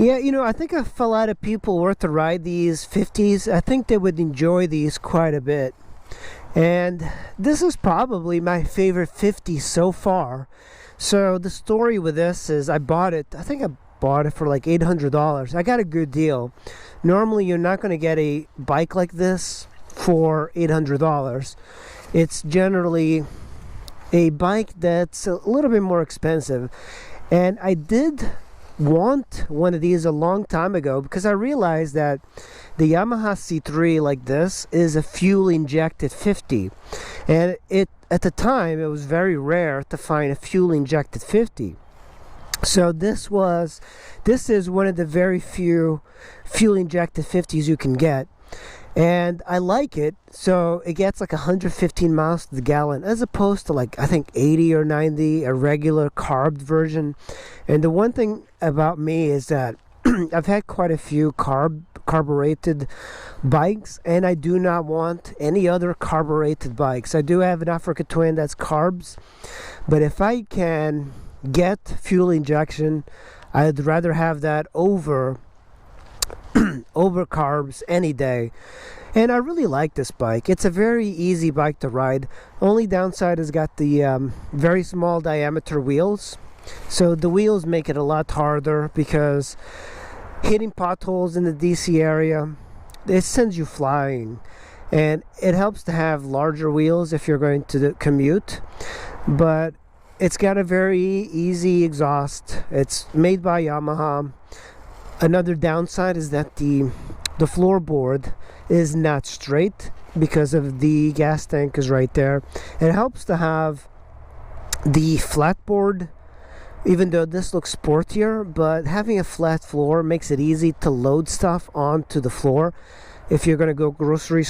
Yeah, you know, I think if a lot of people were to ride these 50s, I think they would enjoy these quite a bit. And this is probably my favorite 50 so far. So the story with this is I bought it, I think I bought it for like $800. I got a good deal. Normally you're not going to get a bike like this for $800. It's generally a bike that's a little bit more expensive. And I did want one of these a long time ago because I realized that the Yamaha C3 like this is a fuel injected 50, and it at the time it was very rare to find a fuel injected 50. So this is one of the very few fuel injected 50s you can get, and I like it. So it gets like 115 miles to the gallon as opposed to like I think 80 or 90 a regular carbed version. And the one thing about me is that I've had quite a few carbureted bikes, and I do not want any other carbureted bikes. I do have an Africa Twin that's carbs, but if I can get fuel injection, I'd rather have that over carbs any day. And I really like this bike. It's a very easy bike to ride. Only downside is got the very small diameter wheels, so the wheels make it a lot harder because hitting potholes in the DC area, it sends you flying. And it helps to have larger wheels if you're going to commute, but it's got a very easy exhaust. It's made by Yamaha. Another downside is that the floorboard is not straight because of the gas tank is right there. It helps to have the flat board, even though this looks sportier, but having a flat floor makes it easy to load stuff onto the floor. If you're going to go grocery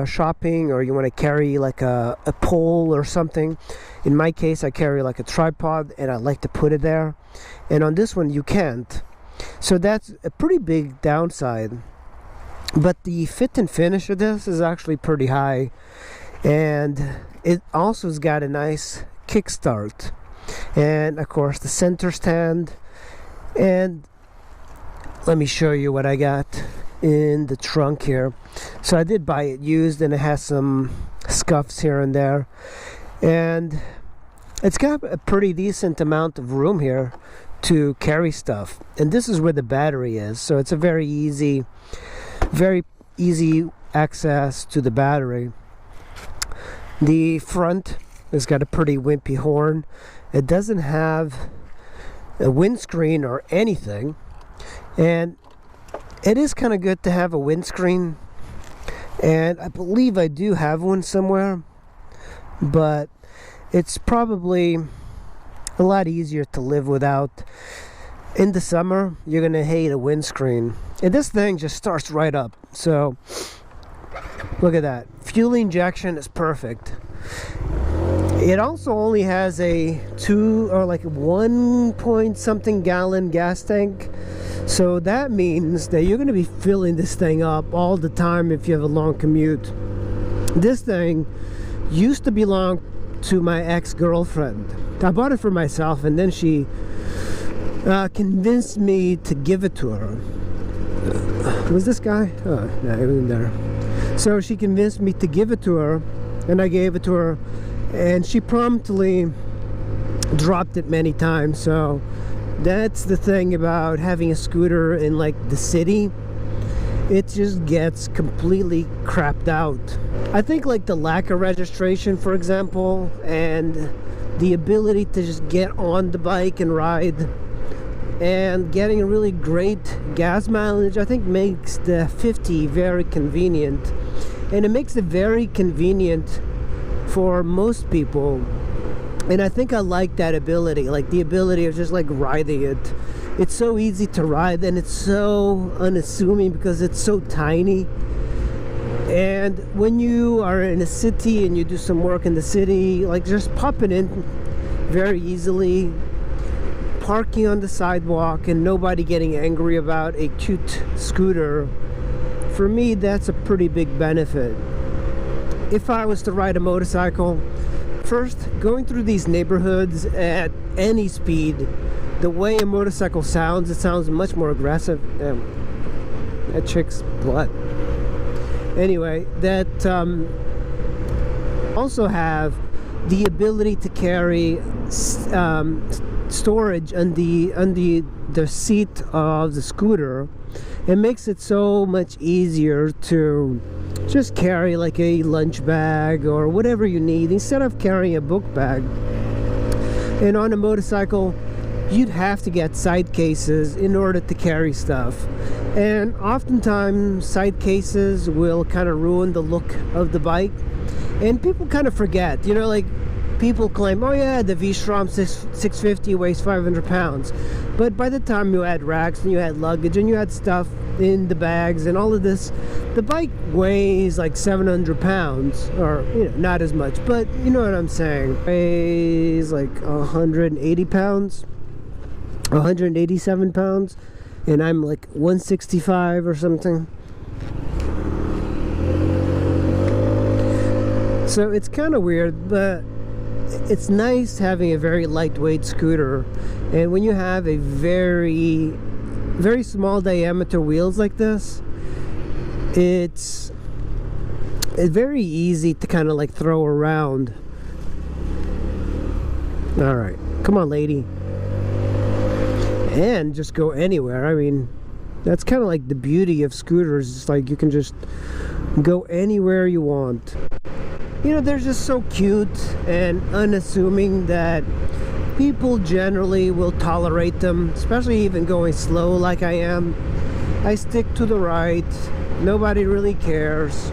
shopping, or you want to carry like a pole or something. In my case, I carry like a tripod and I like to put it there. And on this one, you can't. So that's a pretty big downside. But the fit and finish of this is actually pretty high. And it also has got a nice kickstart. And of course the center stand. And let me show you what I got in the trunk here. So I did buy it used, and it has some scuffs here and there. And it's got a pretty decent amount of room here to carry stuff. And this is where the battery is. So it's a very easy access to the battery. The front has got a pretty wimpy horn. It doesn't have a windscreen or anything, and it is kind of good to have a windscreen, and I believe I do have one somewhere, but it's probably a lot easier to live without. In the summer, you're gonna hate a windscreen, and this thing just starts right up. So look at that. Fuel injection is perfect. It also only has a 1 point something gallon gas tank. So that means that you're going to be filling this thing up all the time if you have a long commute. This thing used to belong to my ex-girlfriend. I bought it for myself, and then she convinced me to give it to her. Was this guy? Oh, no, he wasn't there. So she convinced me to give it to her, and I gave it to her, and she promptly dropped it many times. So that's the thing about having a scooter in like the city. It just gets completely crapped out. I think like the lack of registration, for example, and the ability to just get on the bike and ride, and getting a really great gas mileage, I think makes the 50 very convenient. And it makes it very convenient for most people. And I think I like that ability, like the ability of just like riding it. It's so easy to ride, and it's so unassuming because it's so tiny. And when you are in a city and you do some work in the city, like just popping in very easily, parking on the sidewalk, and nobody getting angry about a cute scooter, for me that's a pretty big benefit. If I was to ride a motorcycle, First, going through these neighborhoods at any speed, the way a motorcycle sounds, it sounds much more aggressive. That chick's butt. Anyway, that also have the ability to carry storage on the seat of the scooter. It makes it so much easier to just carry like a lunch bag or whatever you need instead of carrying a book bag. And on a motorcycle, you'd have to get side cases in order to carry stuff, and oftentimes side cases will kind of ruin the look of the bike, and people kind of forget, you know, like people claim, oh yeah, the V-Strom 650 weighs 500 pounds, but by the time you add racks and you add luggage and you add stuff in the bags and all of this, the bike weighs like 700 pounds, or you know, not as much, but you know what I'm saying, weighs like 180 pounds, 187 pounds, and I'm like 165 or something. So it's kind of weird, but it's nice having a very lightweight scooter. And when you have a very small diameter wheels like this, it's very easy to kind of like throw around. All right, come on, lady. And just go anywhere. I mean, that's kind of like the beauty of scooters. It's like you can just go anywhere you want. You know, they're just so cute and unassuming that people generally will tolerate them, especially even going slow like I am. I stick to the right. Nobody really cares.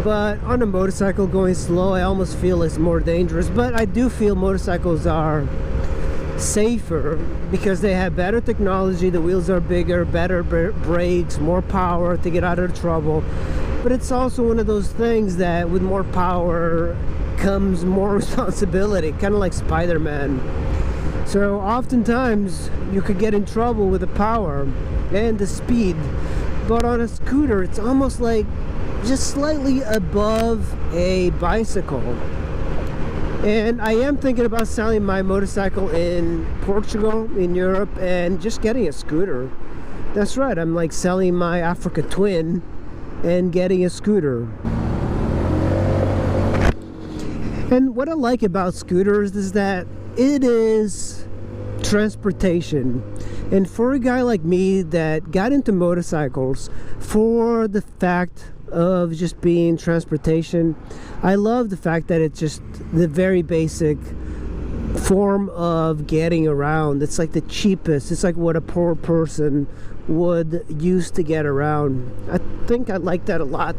But on a motorcycle going slow, I almost feel it's more dangerous. But I do feel motorcycles are safer because they have better technology. The wheels are bigger, better brakes, more power to get out of trouble. But it's also one of those things that with more power comes more responsibility, kind of like Spider-Man. So oftentimes you could get in trouble with the power and the speed, but on a scooter it's almost like just slightly above a bicycle. And I am thinking about selling my motorcycle in Portugal, in Europe, and just getting a scooter. That's right, I'm like selling my Africa Twin and getting a scooter. And what I like about scooters is that it is transportation. And for a guy like me that got into motorcycles for the fact of just being transportation, I love the fact that it's just the very basic form of getting around. It's like the cheapest. It's like what a poor person would use to get around. I think I like that a lot,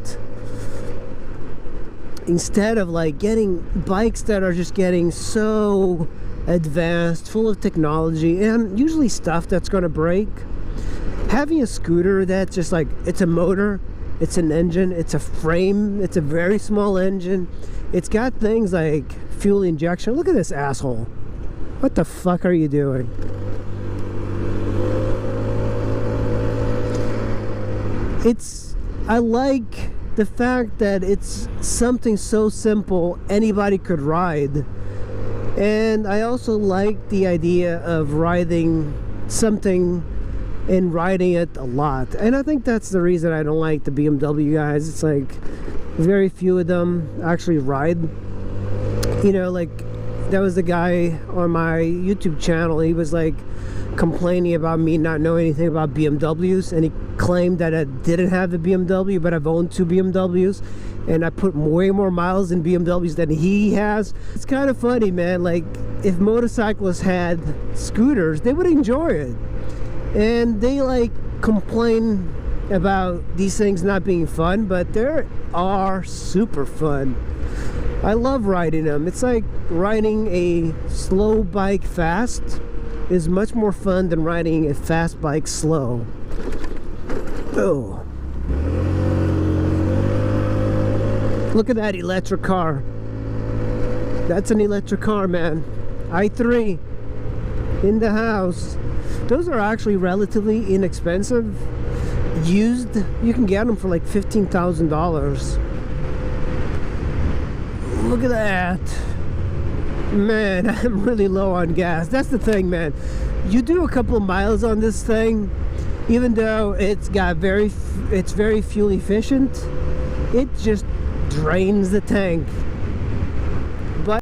instead of like getting bikes that are just getting so advanced, full of technology and usually stuff that's going to break. Having a scooter that's just like, it's a motor, it's an engine, it's a frame, it's a very small engine, it's got things like fuel injection. Look at this asshole. What the fuck are you doing? I like the fact that it's something so simple anybody could ride. And I also like the idea of riding something and riding it a lot. And I think that's the reason I don't like the BMW guys. It's like very few of them actually ride. You know, like there was the guy on my YouTube channel, he was like complaining about me not knowing anything about BMWs, and he claimed that I didn't have a BMW, but I've owned 2 BMWs and I put way more miles in BMWs than he has. It's kind of funny, man. Like if motorcyclists had scooters, they would enjoy it. And they like complain about these things not being fun, but they are super fun. I love riding them. It's like riding a slow bike fast is much more fun than riding a fast bike slow. Oh, look at that electric car. That's an electric car, man. i3 in the house. Those are actually relatively inexpensive. Used, you can get them for like $15,000. Look at that. Man, I'm really low on gas. That's the thing, man. You do a couple of miles on this thing, even though it's very fuel efficient, it just drains the tank.